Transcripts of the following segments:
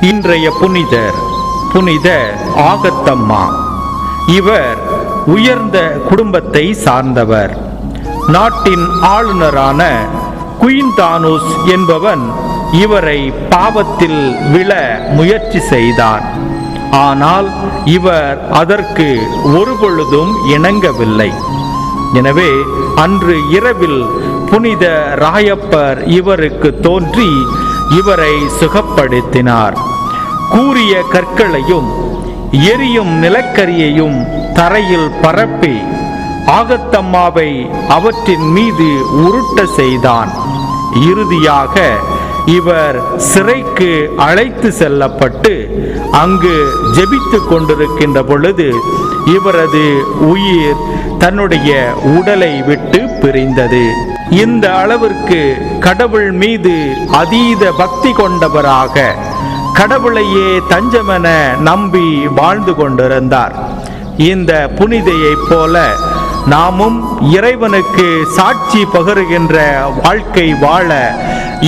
இன்றைய புனிதர் புனித ஆகத்தம்மா. இவர் உயர்ந்த குடும்பத்தை சார்ந்தவர். நாட்டின் ஆளுநரான குயின்தானூஸ் என்பவன் இவரை பாவத்தில் விழ முயற்சி செய்தான். ஆனால் இவர் அதற்கு ஒருபொழுதும் இணங்கவில்லை. எனவே அன்று இரவில் புனித ராயப்பர் இவருக்கு தோன்றி இவரை சுகப்படுத்தினார். கூரிய கற்களையும் எரியும் நிலக்கரியையும் தரையில் பரப்பி ஆகத்தம்மாவை அவற்றின் மீது உருட்ட செய்தான். இறுதியாக இவர் சிறைக்கு அழைத்து செல்லப்பட்டு அங்கு ஜெபித்துக் கொண்டிருக்கின்ற பொழுது இவரது உயிர் தன்னுடைய உடலை விட்டு பிரிந்தது. இந்த அளவிற்கு கடவுள் மீது அதீத பக்தி கொண்டவராக கடவுளையே தஞ்சமென நம்பி வாழ்ந்து கொண்டிருந்தார். இந்த புனிதையைப் போல நாமும் இறைவனுக்கு சாட்சி பகருகின்ற வாழ்க்கை வாழ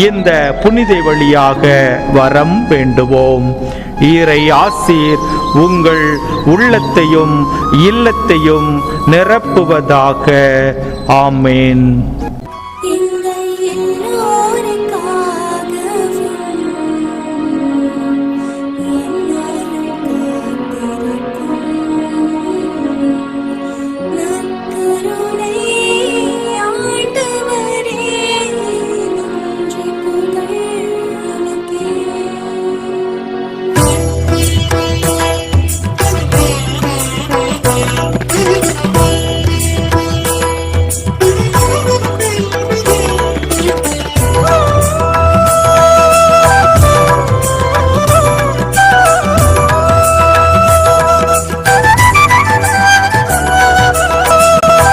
இந்த புனிதை வழியாக வரம் வேண்டுவோம். இறை ஆசீர் உங்கள் உள்ளத்தையும் இல்லத்தையும் நிரப்புவதாக. ஆமேன்.